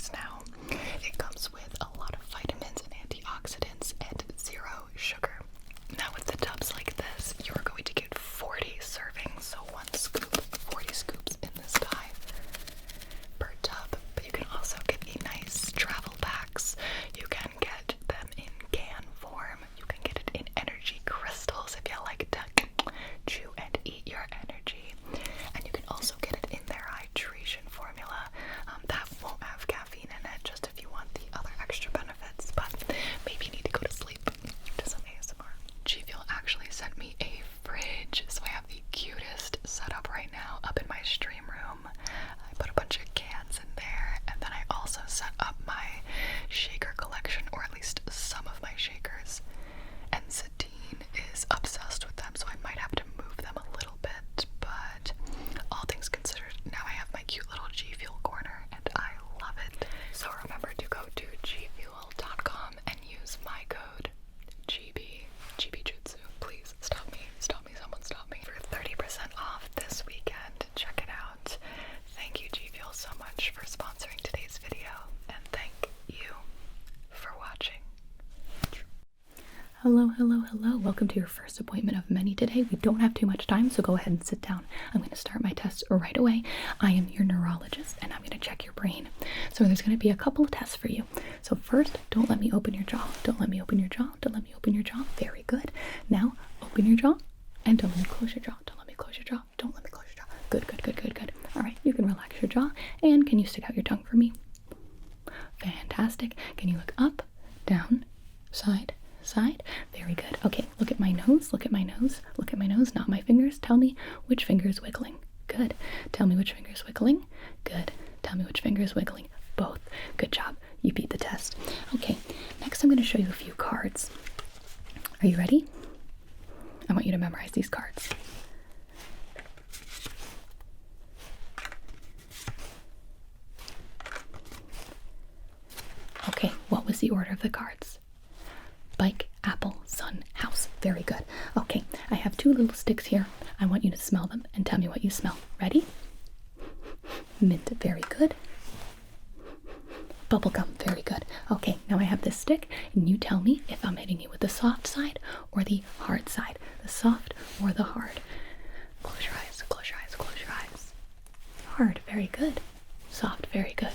flavors now. It comes with a lot of vitamins and antioxidants and 0 sugar. Now with the tubs like this, you are going to get 40 servings, so 1 scoop, 40 scoops in this guy per tub. But you can also get the nice travel packs. You can get them in can form. You can get it in energy crystals if you like to chew and eat your energy. And you can also get it in their hydration formula. That won't have caffeine in it, just if you want the other extra benefits. But maybe you need to go to sleep to some ASMR. G Fuel actually sent me a fridge, so I have the cutest setup right now up in my stream room. I put a bunch of cans in there, and then I also set up my shaker collection, or at least some of my shakers. And Satine is obsessed with them, so I might have to move them a little bit, but all things considered, now I have my cute little G Fuel corner, and I love it. So remember to go to gfuel.com and use my code GBJutsu. Please stop me, someone stop me. For 30% off this weekend, check it out. Thank you, G Fuel, so much for sponsoring today's video, and thank you for watching. Hello. Welcome to your first appointment of many today. We don't have too much time, so go ahead and sit down. I'm going to start my test right away. I am your neurologist, and I'm going to check your brain. So there's going to be a couple of tests for you. So first, don't let me open your jaw. Don't let me open your jaw. Don't let me open your jaw. Very good. Now, open your jaw, and don't let me close your jaw. Don't let me close your jaw. Don't let me close your jaw. Good. All right, you can relax your jaw, and can you stick out your tongue for me? Fantastic. Can you look up, down, side? Very good. Okay, look at my nose. Look at my nose, not my fingers. Tell me which finger is wiggling. Good. Tell me which finger is wiggling. Good. Tell me which finger is wiggling. Both. Good job. You beat the test. Okay, next I'm going to show you a few cards. Are you ready? I want you to memorize these cards. Okay, what was the order of the cards? Bike, apple, sun, house. Very good. Okay, I have 2 little sticks here. I want you to smell them and tell me what you smell. Ready? Mint. Very good. Bubblegum. Very good. Okay, now I have this stick, and you tell me if I'm hitting you with the soft side or the hard side. The soft or the hard. Close your eyes. Close your eyes. Close your eyes. Hard. Very good. Soft. Very good.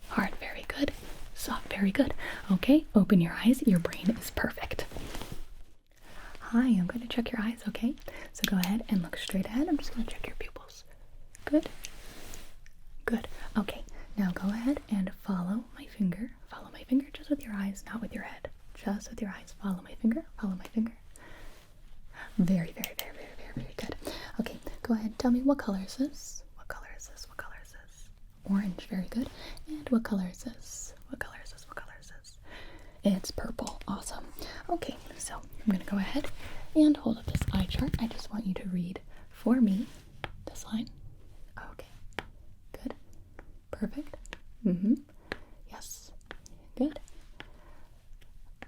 Hard. Very good. Soft. Very good. Okay, open your eyes. Your brain is perfect. Hi, I'm going to check your eyes, okay? So go ahead and look straight ahead. I'm just going to check your pupils. Good. Okay, now go ahead and follow my finger. Follow my finger just with your eyes, not with your head. Just with your eyes. Follow my finger. Very good. Okay, go ahead. Tell me, what color is this? What color is this? Orange. Very good. And what color is this? What color is this? It's purple. Awesome. Okay, so I'm going to go ahead and hold up this eye chart. I just want you to read for me this line. Okay. Good. Perfect. Yes. Good.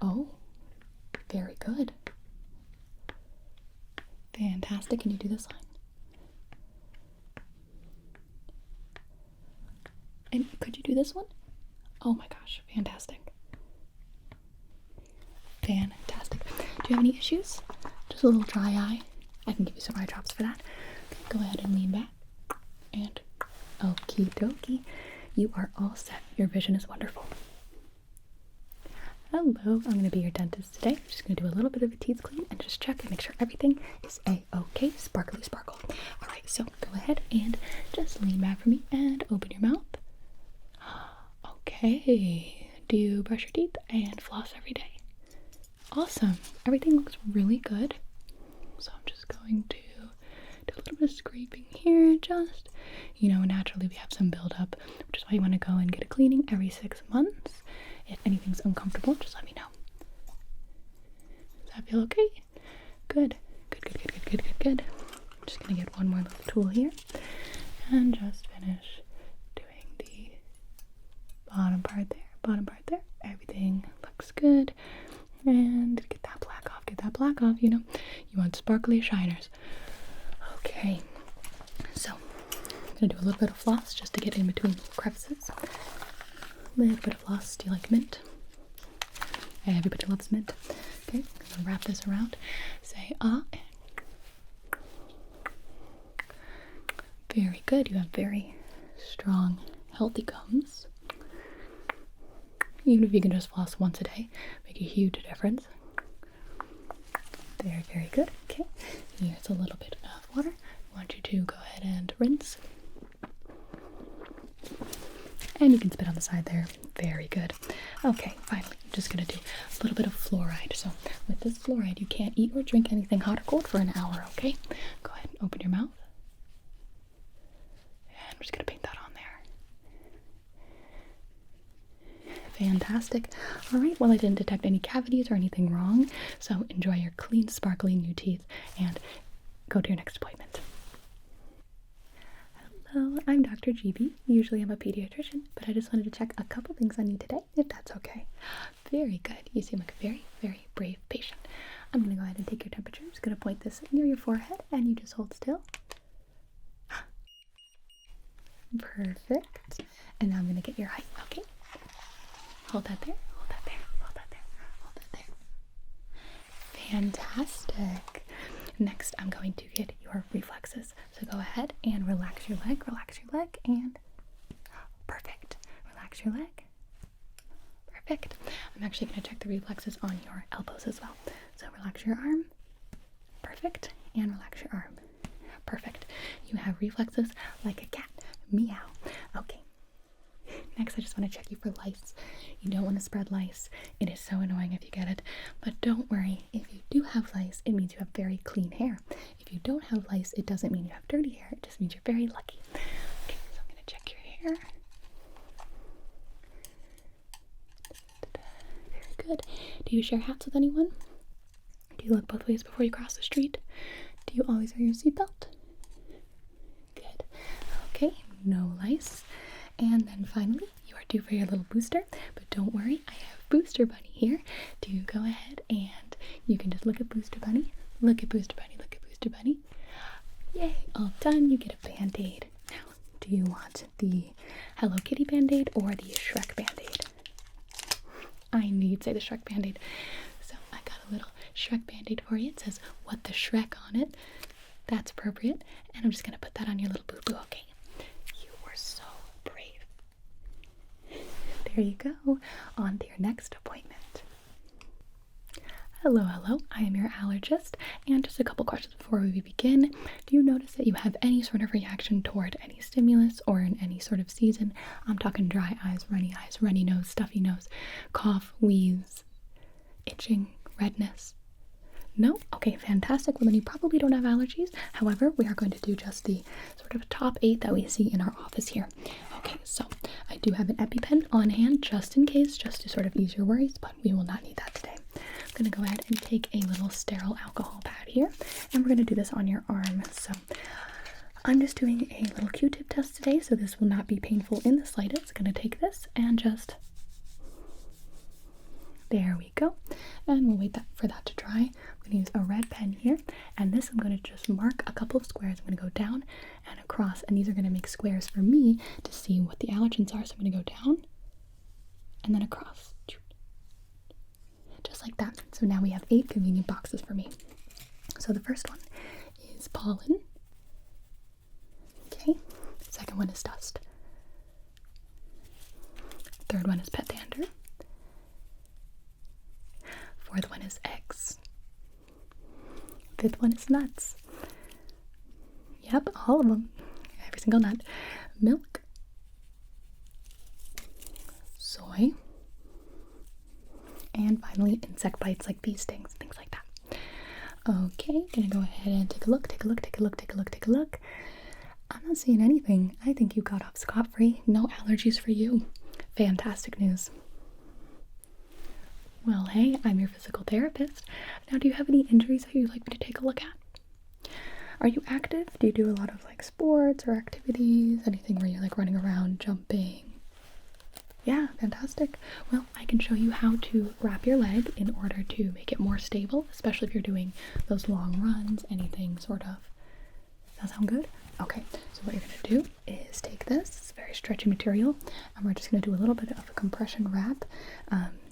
Oh, very good. Fantastic. Can you do this line? And could you do this one? Oh my gosh, fantastic. Do you have any issues? Just a little dry eye? I can give you some eye drops for that. Go ahead and lean back. And okie dokie. You are all set. Your vision is wonderful. Hello, I'm going to be your dentist today. I'm just going to do a little bit of a teeth clean and just check and make sure everything is a-okay. Sparkly sparkle. Alright, so go ahead and just lean back for me and open your mouth. Okay. Do you brush your teeth and floss every day? Awesome. Everything looks really good. So I'm just going to do a little bit of scraping here. Just, naturally we have some buildup, which is why you want to go and get a cleaning every 6 months. If anything's uncomfortable, just let me know. Does that feel okay? Good. I'm just going to get one more little tool here and just finish doing the bottom part there. Everything looks good. And get that black off, you want sparkly shiners. Okay, so I'm gonna do a little bit of floss just to get in between crevices. little bit of floss. Do you like mint? Everybody loves mint. Okay, I'm gonna wrap this around. Say ah. Very good. You have very strong, healthy gums. Even if you can just floss once a day, make a huge difference. Very, very good. Okay, here's a little bit of water. I want you to go ahead and rinse. And you can spit on the side there. Very good. Okay, finally, I'm just gonna do a little bit of fluoride. So with this fluoride, you can't eat or drink anything hot or cold for an hour, okay? Go ahead and open your mouth. And I'm just gonna paint that on there. Fantastic. All right, well, I didn't detect any cavities or anything wrong, so enjoy your clean, sparkling new teeth and go to your next appointment. Hello, I'm Dr. GB. Usually I'm a pediatrician, but I just wanted to check a couple things on you today, if that's okay. Very good. You seem like a very, very brave patient. I'm going to go ahead and take your temperature. I'm just going to point this near your forehead, and you just hold still. Perfect. And now I'm going to get your height, okay? Hold that there, hold that there, hold that there, hold that there. Fantastic. Next, I'm going to get your reflexes. So go ahead and relax your leg, and perfect. Relax your leg. Perfect. I'm actually going to check the reflexes on your elbows as well. So relax your arm. Perfect. And relax your arm. Perfect. You have reflexes like a cat. Meow. Okay. Next, I just want to check you for lice. You don't want to spread lice. It is so annoying if you get it. But don't worry. If you do have lice, it means you have very clean hair. If you don't have lice, it doesn't mean you have dirty hair. It just means you're very lucky. Okay, so I'm going to check your hair. Very good. Do you share hats with anyone? Do you look both ways before you cross the street? Do you always wear your seatbelt? Good. Okay, no lice. And then finally, you are due for your little booster, but don't worry, I have Booster Bunny here. Do you go ahead and you can just look at Booster Bunny, look at Booster Bunny, look at Booster Bunny. Yay, all done, you get a Band-Aid. Now, do you want the Hello Kitty Band-Aid or the Shrek Band-Aid? I knew you'd say the Shrek Band-Aid. So I got a little Shrek Band-Aid for you. It says, "What the Shrek" on it. That's appropriate. And I'm just going to put that on your little boo-boo, okay? You were so brave. There you go. On to your next appointment. Hello, hello. I am your allergist. And just a couple questions before we begin. Do you notice that you have any sort of reaction toward any stimulus or in any sort of season? I'm talking dry eyes, runny nose, stuffy nose, cough, wheeze, itching, redness. No? Okay, fantastic. Well, then you probably don't have allergies. However, we are going to do just the sort of top 8 that we see in our office here. Okay, so I do have an EpiPen on hand just in case, just to sort of ease your worries, but we will not need that today. I'm going to go ahead and take a little sterile alcohol pad here, and we're going to do this on your arm. So I'm just doing a little Q-tip test today, so this will not be painful in the slightest. I'm going to take this and just... There we go. And we'll wait for that to dry. I'm going to use a red pen here. And this I'm going to just mark a couple of squares. I'm going to go down and across. And these are going to make squares for me to see what the allergens are. So I'm going to go down and then across. Just like that. So now we have 8 convenient boxes for me. So the first one is pollen. Okay. Second one is dust. Third one is pet dander. Fourth one is eggs. Fifth one is nuts. Yep, all of them. Every single nut. Milk. Soy. And finally, insect bites like bee stings, things like that. Okay, gonna go ahead and take a look. I'm not seeing anything. I think you got off scot-free. No allergies for you. Fantastic news. Well, hey, I'm your physical therapist. Now, do you have any injuries that you'd like me to take a look at? Are you active? Do you do a lot of like sports or activities? Anything where you're like running around, jumping? Yeah, fantastic. Well, I can show you how to wrap your leg in order to make it more stable, especially if you're doing those long runs, anything sort of. Does that sound good? Okay, so what you're gonna do is take this, it's very stretchy material, and we're just gonna do a little bit of a compression wrap.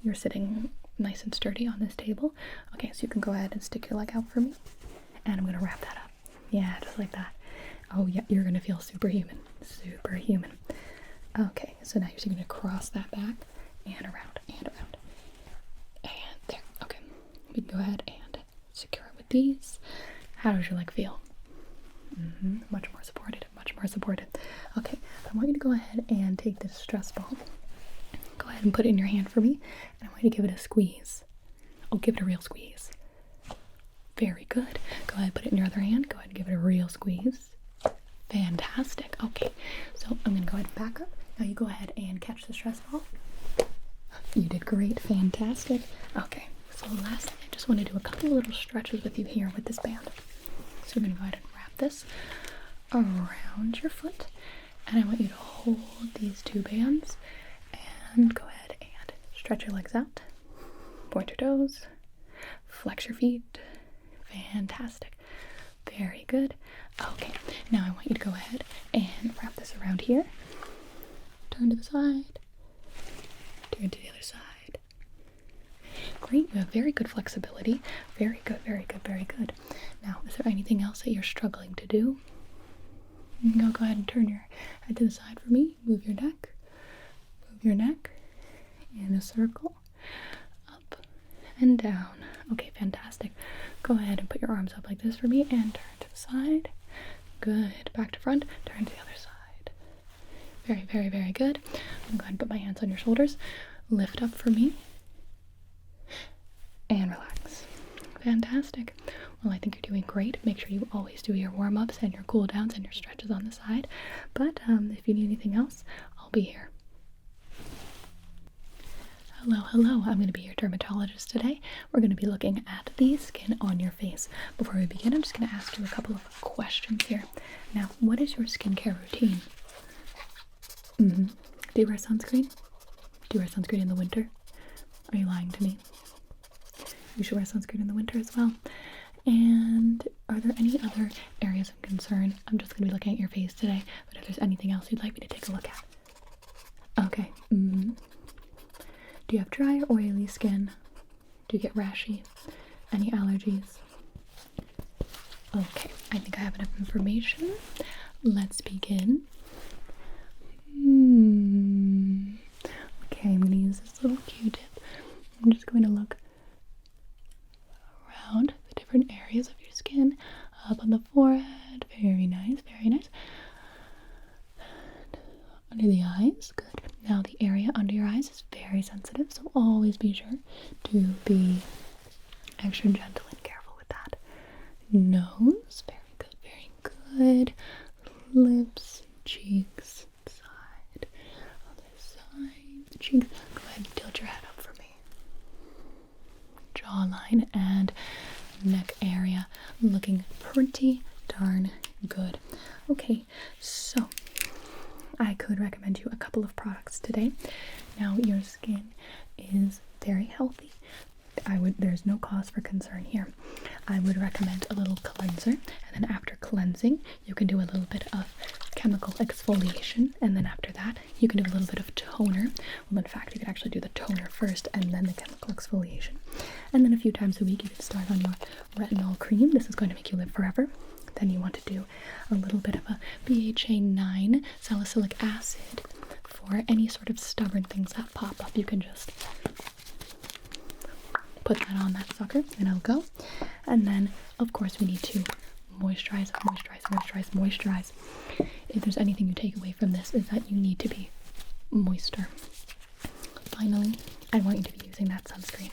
You're sitting nice and sturdy on this table. Okay, so you can go ahead and stick your leg out for me, and I'm gonna wrap that up. Yeah, just like that. Oh yeah, you're gonna feel superhuman, superhuman. Okay, so now you're just gonna cross that back and around and around. And there, okay. We can go ahead and secure it with these. How does your leg feel? Much more supported, much more supported. Okay, I want you to go ahead and take this stress ball. Go ahead and put it in your hand for me, and I want you to give it a squeeze. Oh, give it a real squeeze. Very good. Go ahead, put it in your other hand. Go ahead and give it a real squeeze. Fantastic. Okay, so I'm gonna go ahead and back up. Now you go ahead and catch the stress ball. You did great. Fantastic. Okay, so lastly, I just want to do a couple of little stretches with you here with this band. So I'm gonna go ahead and wrap this around your foot, and I want you to hold these two bands and go ahead and stretch your legs out, point your toes, flex your feet. Fantastic. Very good. Okay, now I want you to go ahead and wrap this around here, turn to the side, turn to the other side. Great, you have very good flexibility. Very good, very good, very good. Now, is there anything else that you're struggling to do? Go ahead and turn your head to the side for me. Move your neck. Move your neck in a circle. Up and down. Okay, fantastic. Go ahead and put your arms up like this for me and turn to the side. Good. Back to front. Turn to the other side. Very, very, very good. I'm going to go ahead and put my hands on your shoulders. Lift up for me. And relax. Fantastic. Well, I think you're doing great. Make sure you always do your warm-ups and your cool downs and your stretches on the side. But if you need anything else, I'll be here. Hello, hello. I'm going to be your dermatologist today. We're going to be looking at the skin on your face. Before we begin, I'm just going to ask you a couple of questions here. Now, what is your skincare routine? Do you wear sunscreen? Do you wear sunscreen in the winter? Are you lying to me? You should wear sunscreen in the winter as well. And are there any other areas of concern? I'm just going to be looking at your face today, but if there's anything else you'd like me to take a look at. Okay. Do you have dry or oily skin? Do you get rashy? Any allergies? Okay, I think I have enough information. Let's begin. Okay, I'm going to use this little Q-tip. I'm just going to look around the different areas of your skin, up on the forehead. Very nice, very nice. And under the eyes, good. Now the area under your eyes is very sensitive, so always be sure to be extra gentle and careful with that. Nose, very good, very good. Lips, cheeks, side, other side, cheeks. Go ahead and tilt your head up for me. Jawline and neck area looking pretty darn good. Okay, so I could recommend you a couple of products today. Now your skin is very healthy. There's no cause for concern here. I would recommend a little cleanser, and then after cleansing, you can do a little bit of chemical exfoliation, and then after that, you can do a little bit of toner. Well, in fact, you could actually do the toner first and then the chemical exfoliation. And then a few times a week, you can start on your retinol cream. This is going to make you live forever. Then you want to do a little bit of a BHA 9 salicylic acid for any sort of stubborn things that pop up. You can just put that on that sucker and it'll go. And then, of course, we need to moisturize. If there's anything you take away from this, is that you need to be moister. Finally, I want you to be using that sunscreen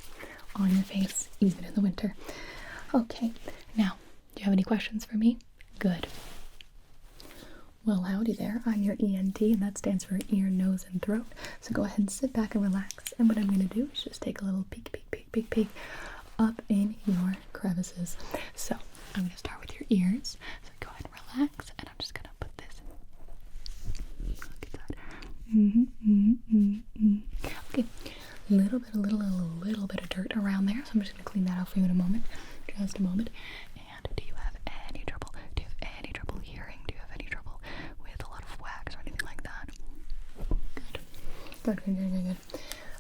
on your face, even in the winter. Okay, now, do you have any questions for me? Good. Well, howdy there. I'm your ENT, and that stands for ear, nose, and throat. So go ahead and sit back and relax. And what I'm going to do is just take a little peek up in your crevices. So I'm going to start with your ears. So go ahead and relax, and I'm just going to put this. Look at that. Okay. A little bit of dirt around there. So I'm just going to clean that out for you in a moment. Just a moment. And do you have any trouble? Do you have any trouble hearing? Do you have any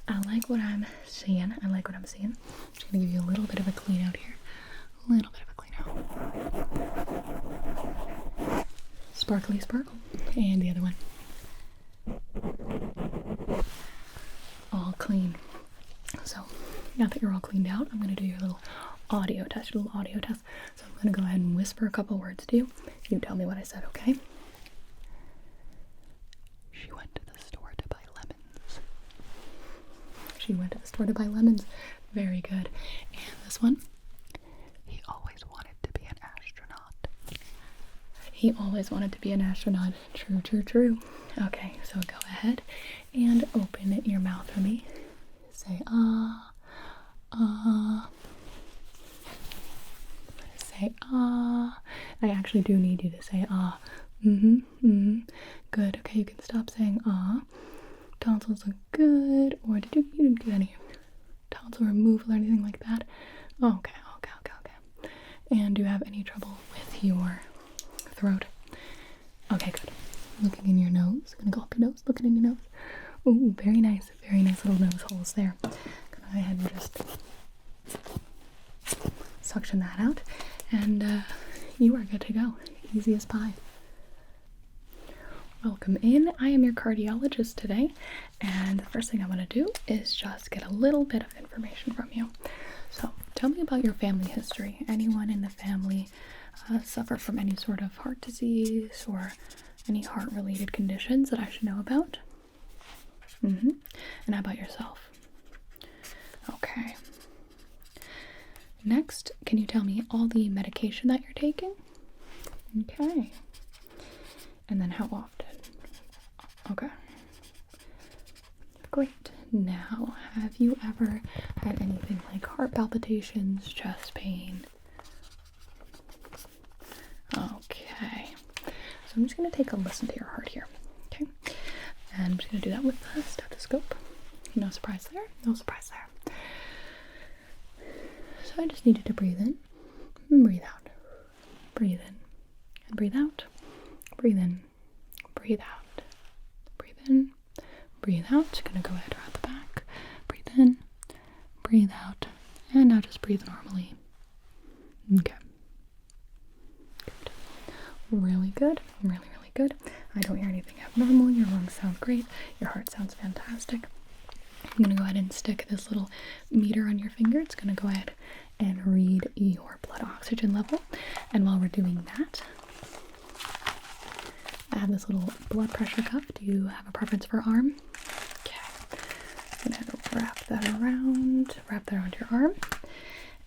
I like what I'm seeing. I like what I'm seeing. I'm just gonna give you a little bit of a clean out here. A little bit of a clean out. Sparkly sparkle. And the other one. All clean. So, now that you're all cleaned out, I'm gonna do your little audio test, So I'm gonna go ahead and whisper a couple words to you. You tell me what I said, okay? She went to the store to buy lemons. She went to the store to buy lemons. Very good. And this one? He always wanted to be an astronaut. He always wanted to be an astronaut. True, true, true. Okay, so go ahead and open your mouth for me. Say ah, ah. Say ah. I actually do need you to say ah. Good. Okay, you can stop saying ah. Tonsils look good. Or you didn't get any tonsil removal or anything like that? Okay. And do you have any trouble with your throat? Okay, good. Looking in your nose. Gonna go up your nose. Looking in your nose. Ooh, very nice. Very nice little nose holes there. Go ahead and just suction that out. And you are good to go. Easy as pie. Welcome in. I am your cardiologist today, and the first thing I want to do is just get a little bit of information from you. So, tell me about your family history. Anyone in the family suffer from any sort of heart disease or any heart-related conditions that I should know about? And how about yourself? Okay. Next, can you tell me all the medication that you're taking? Okay. And then how often? Okay. Great. Now, have you ever had anything like heart palpitations, chest pain? Okay. So I'm just going to take a listen to your heart here. Okay. And I'm just going to do that with the stethoscope. No surprise there. No surprise there. So I just need you to breathe in and breathe out. Breathe in and breathe out. Breathe in. Breathe out. Breathe in. Breathe out. Gonna go ahead around the back. Breathe in. Breathe out. And now just breathe normally. Okay. Good. Really good. Really, really good. I don't hear anything abnormal. Your lungs sound great. Your heart sounds fantastic. I'm gonna go ahead and stick this little meter on your finger. It's gonna go ahead and read your blood oxygen level. And while we're doing that, I have this little blood pressure cuff. Do you have a preference for arm? Okay. I'm gonna wrap that around your arm.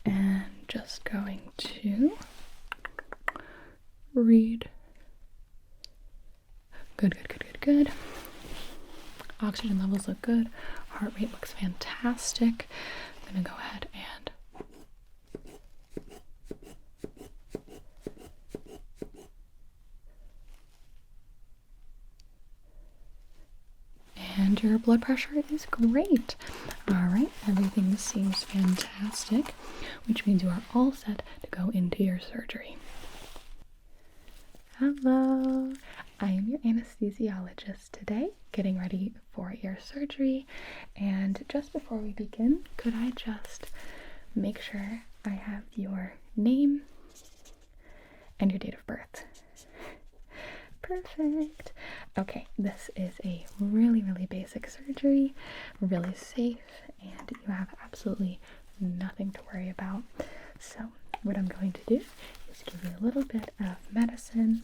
And just going to read. Good. Oxygen levels look good. Heart rate looks fantastic. I'm gonna go ahead and your blood pressure is great. Alright, everything seems fantastic, which means you are all set to go into your surgery. Hello, I am your anesthesiologist today, getting ready for your surgery. And just before we begin, could I just make sure I have your name and your date of birth? Perfect. Okay, this is a really, really basic surgery, really safe, and you have absolutely nothing to worry about. So what I'm going to do is give you a little bit of medicine.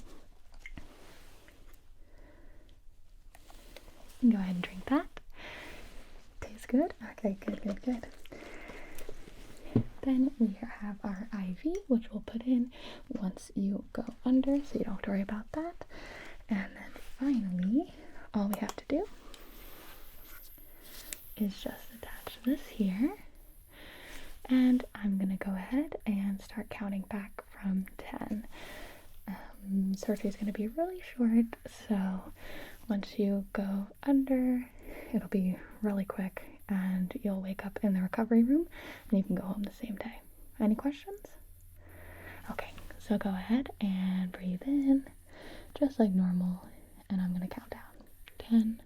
You can go ahead and drink that. Tastes good? Okay, good. Then we have our IV, which we'll put in once you go under, so you don't have to worry about that. And then finally, all we have to do is just attach this here. And I'm going to go ahead and start counting back from 10. Surgery is going to be really short, so once you go under, it'll be really quick, and you'll wake up in the recovery room, and you can go home the same day. Any questions? Okay, so go ahead and breathe in, just like normal, and I'm going to count down. 10,